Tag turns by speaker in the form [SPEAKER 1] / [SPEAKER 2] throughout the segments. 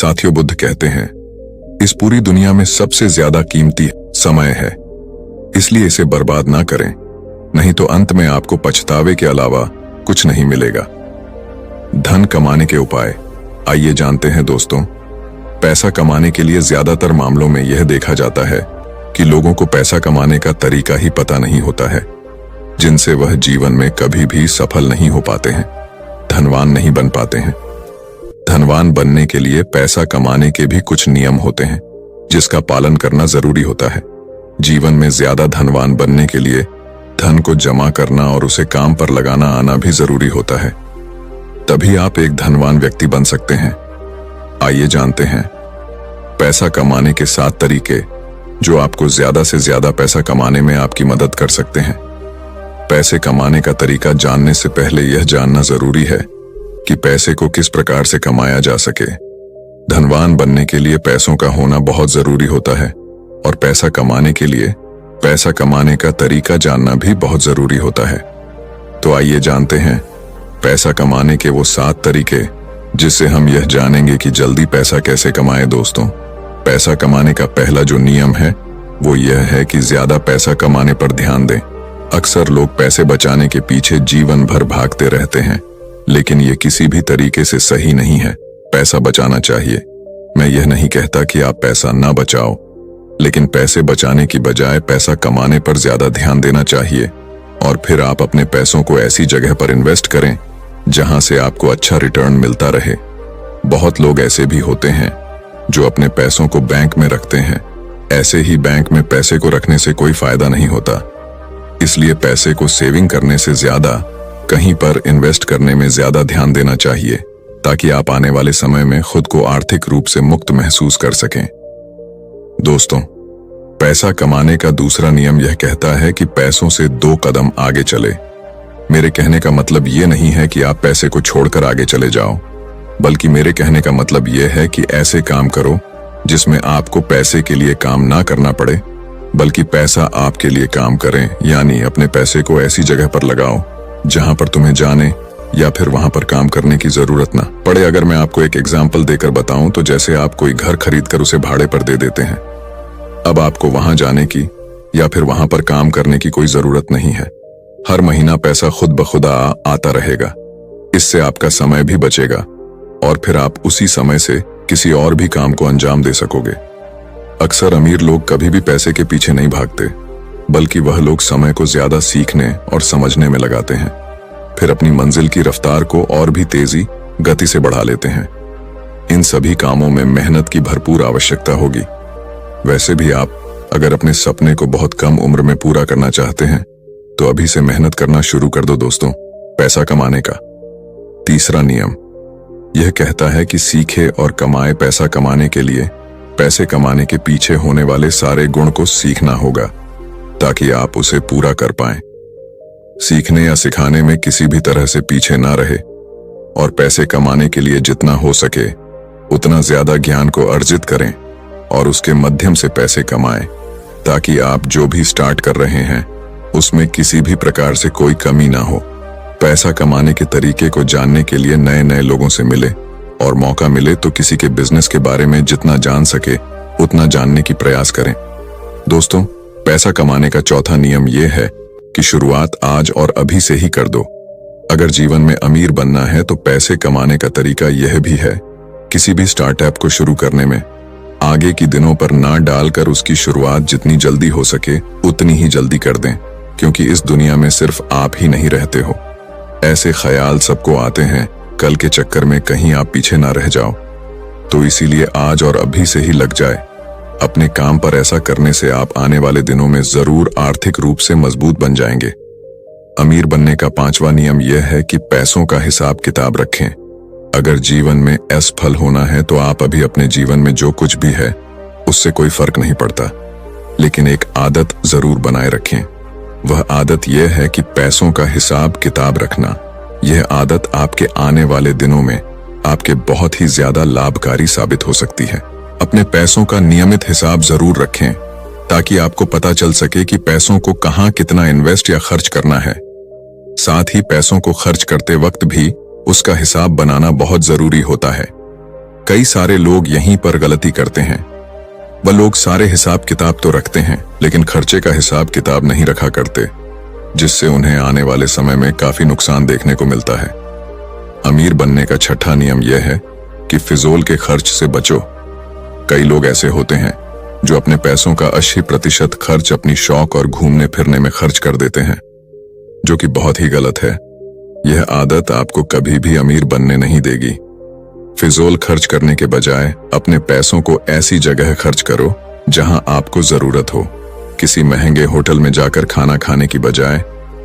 [SPEAKER 1] साथियों, बुद्ध कहते हैं, इस पूरी दुनिया में सबसे ज्यादा कीमती समय है, इसलिए इसे बर्बाद ना करें, नहीं तो अंत में आपको पछतावे के अलावा कुछ नहीं मिलेगा। धन कमाने के उपाय आइए जानते हैं दोस्तों। पैसा कमाने के लिए ज्यादातर मामलों में यह देखा जाता है कि लोगों को पैसा कमाने का तरीका ही पता नहीं होता है, जिनसे वह जीवन में कभी भी सफल नहीं हो पाते हैं, धनवान नहीं बन पाते हैं। धनवान बनने के लिए पैसा कमाने के भी कुछ नियम होते हैं जिसका पालन करना जरूरी होता है। जीवन में ज्यादा धनवान बनने के लिए धन को जमा करना और उसे काम पर लगाना आना भी जरूरी होता है, तभी आप एक धनवान व्यक्ति बन सकते हैं। आइए जानते हैं पैसा कमाने के 7 तरीके जो आपको ज्यादा से ज्यादा पैसा कमाने में आपकी मदद कर सकते हैं। पैसे कमाने का तरीका जानने से पहले यह जानना जरूरी है कि पैसे को किस प्रकार से कमाया जा सके। धनवान बनने के लिए पैसों का होना बहुत जरूरी होता है और पैसा कमाने के लिए पैसा कमाने का तरीका जानना भी बहुत जरूरी होता है। तो आइए जानते हैं पैसा कमाने के वो 7 तरीके जिससे हम यह जानेंगे कि जल्दी पैसा कैसे कमाएं। दोस्तों, पैसा कमाने का पहला जो नियम है वो यह है कि ज्यादा पैसा कमाने पर ध्यान दें। अक्सर लोग पैसे बचाने के पीछे जीवन भर भागते रहते हैं, लेकिन ये किसी भी तरीके से सही नहीं है। पैसा बचाना चाहिए। मैं यह नहीं कहता कि आप पैसा ना बचाओ, लेकिन पैसे बचाने की बजाय पैसा कमाने पर ज्यादा ध्यान देना चाहिए और फिर आप अपने पैसों को ऐसी जगह पर इन्वेस्ट करें जहां से आपको अच्छा रिटर्न मिलता रहे। बहुत लोग ऐसे भी होते हैं जो अपने पैसों को बैंक में रखते हैं। ऐसे ही बैंक में पैसे को रखने से कोई फायदा नहीं होता, इसलिए पैसे को सेविंग करने से ज्यादा कहीं पर इन्वेस्ट करने में ज्यादा ध्यान देना चाहिए ताकि आप आने वाले समय में खुद को आर्थिक रूप से मुक्त महसूस कर सकें। दोस्तों, पैसा कमाने का दूसरा नियम यह कहता है कि पैसों से 2 कदम आगे चले। मेरे कहने का मतलब ये नहीं है कि आप पैसे को छोड़कर आगे चले जाओ, बल्कि मेरे कहने का मतलब यह है कि ऐसे काम करो जिसमें आपको पैसे के लिए काम ना करना पड़े, बल्कि पैसा आपके लिए काम करें। यानी अपने पैसे को ऐसी जगह पर लगाओ जहां पर तुम्हें जाने या फिर वहां पर काम करने की जरूरत ना पड़े। अगर मैं आपको एक एग्जाम्पल देकर बताऊं तो जैसे आप कोई घर खरीदकर उसे भाड़े पर दे देते हैं। अब आपको वहां जाने की या फिर वहां पर काम करने की कोई जरूरत नहीं है। हर महीना पैसा खुद ब खुद आता रहेगा। इससे आपका समय भी बचेगा और फिर आप उसी समय से किसी और भी काम को अंजाम दे सकोगे। अक्सर अमीर लोग कभी भी पैसे के पीछे नहीं भागते, बल्कि वह लोग समय को ज्यादा सीखने और समझने में लगाते हैं, फिर अपनी मंजिल की रफ्तार को और भी तेजी गति से बढ़ा लेते हैं। इन सभी कामों में मेहनत की भरपूर आवश्यकता होगी। वैसे भी आप अगर अपने सपने को बहुत कम उम्र में पूरा करना चाहते हैं तो अभी से मेहनत करना शुरू कर दो। दोस्तों, पैसा कमाने का तीसरा नियम यह कहता है कि सीखे और कमाए। पैसा कमाने के लिए पैसे कमाने के पीछे होने वाले सारे गुण को सीखना होगा ताकि आप उसे पूरा कर पाएं। सीखने या सिखाने में किसी भी तरह से पीछे ना रहे और पैसे कमाने के लिए जितना हो सके उतना ज्यादा ज्ञान को अर्जित करें और उसके माध्यम से पैसे कमाएं, ताकि आप जो भी स्टार्ट कर रहे हैं उसमें किसी भी प्रकार से कोई कमी ना हो। पैसा कमाने के तरीके को जानने के लिए नए नए लोगों से मिले और मौका मिले तो किसी के बिजनेस के बारे में जितना जान सके उतना जानने की प्रयास करें। दोस्तों, पैसा कमाने का चौथा नियम यह है कि शुरुआत आज और अभी से ही कर दो। अगर जीवन में अमीर बनना है तो पैसे कमाने का तरीका यह भी है, किसी भी स्टार्टअप को शुरू करने में आगे की दिनों पर ना डालकर उसकी शुरुआत जितनी जल्दी हो सके उतनी ही जल्दी कर दें, क्योंकि इस दुनिया में सिर्फ आप ही नहीं रहते हो। ऐसे ख्याल सबको आते हैं, कल के चक्कर में कहीं आप पीछे ना रह जाओ। तो इसीलिए आज और अभी से ही लग जाए अपने काम पर। ऐसा करने से आप आने वाले दिनों में जरूर आर्थिक रूप से मजबूत बन जाएंगे। अमीर बनने का 5वां नियम यह है कि पैसों का हिसाब किताब रखें। अगर जीवन में असफल होना है तो आप अभी अपने जीवन में जो कुछ भी है उससे कोई फर्क नहीं पड़ता, लेकिन एक आदत जरूर बनाए रखें। वह आदत यह है कि पैसों का हिसाब किताब रखना। यह आदत आपके आने वाले दिनों में आपके बहुत ही ज्यादा लाभकारी साबित हो सकती है। अपने पैसों का नियमित हिसाब जरूर रखें ताकि आपको पता चल सके कि पैसों को कहां कितना इन्वेस्ट या खर्च करना है। साथ ही पैसों को खर्च करते वक्त भी उसका हिसाब बनाना बहुत जरूरी होता है। कई सारे लोग यहीं पर गलती करते हैं। वह लोग सारे हिसाब किताब तो रखते हैं, लेकिन खर्चे का हिसाब किताब नहीं रखा करते, जिससे उन्हें आने वाले समय में काफी नुकसान देखने को मिलता है। अमीर बनने का छठा नियम यह है कि फिजूल के खर्च से बचो। कई लोग ऐसे होते हैं जो अपने पैसों का 80% खर्च अपनी शौक और घूमने फिरने में खर्च कर देते हैं, जो कि बहुत ही गलत है। यह आदत आपको कभी भी अमीर बनने नहीं देगी। फिजूल खर्च करने के बजाय अपने पैसों को ऐसी जगह खर्च करो जहां आपको जरूरत हो। किसी महंगे होटल में जाकर खाना खाने की बजाय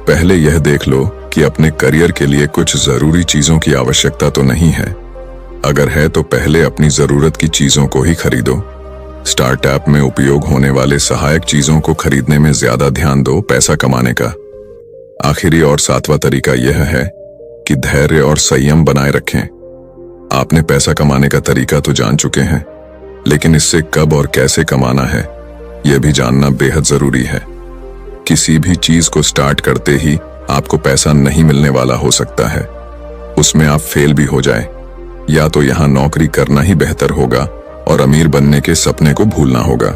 [SPEAKER 1] पहले यह देख लो कि अपने करियर के लिए कुछ जरूरी चीजों की आवश्यकता तो नहीं है। अगर है तो पहले अपनी जरूरत की चीजों को ही खरीदो। स्टार्टअप में उपयोग होने वाले सहायक चीजों को खरीदने में ज्यादा ध्यान दो पैसा कमाने का। आखिरी और सातवां तरीका यह है कि धैर्य और संयम बनाए रखें। आपने पैसा कमाने का तरीका तो जान चुके हैं, लेकिन इससे कब और कैसे कमाना है यह भी जानना बेहद जरूरी है। किसी भी चीज को स्टार्ट करते ही आपको पैसा नहीं मिलने वाला हो सकता है, उसमें आप फेल भी हो जाए। या तो यहां नौकरी करना ही बेहतर होगा और अमीर बनने के सपने को भूलना होगा,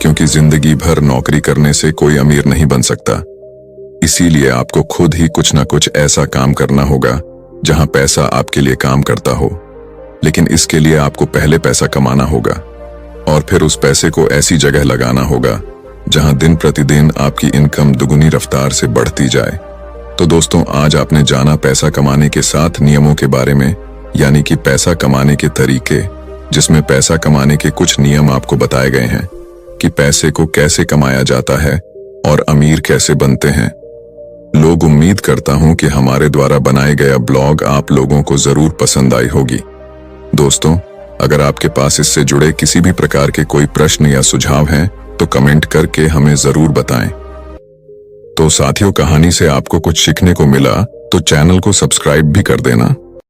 [SPEAKER 1] क्योंकि जिंदगी भर नौकरी करने से कोई अमीर नहीं बन सकता। इसीलिए आपको खुद ही कुछ ना कुछ ऐसा काम करना होगा जहां पैसा आपके लिए काम करता हो। लेकिन इसके लिए आपको पहले पैसा कमाना होगा और फिर उस पैसे को ऐसी जगह लगाना होगा जहां दिन प्रतिदिन आपकी इनकम दुगुनी रफ्तार से बढ़ती जाए। तो दोस्तों, आज आपने जाना पैसा कमाने के 7 नियमों के बारे में, यानी कि पैसा कमाने के तरीके, जिसमें पैसा कमाने के कुछ नियम आपको बताए गए हैं कि पैसे को कैसे कमाया जाता है और अमीर कैसे बनते हैं। लोग उम्मीद करता हूं कि हमारे द्वारा बनाया गया ब्लॉग आप लोगों को जरूर पसंद आई होगी। दोस्तों, अगर आपके पास इससे जुड़े किसी भी प्रकार के कोई प्रश्न या सुझाव हैं तो कमेंट करके हमें जरूर बताएं। तो साथियों, कहानी से आपको कुछ सीखने को मिला तो चैनल को सब्सक्राइब भी कर देना।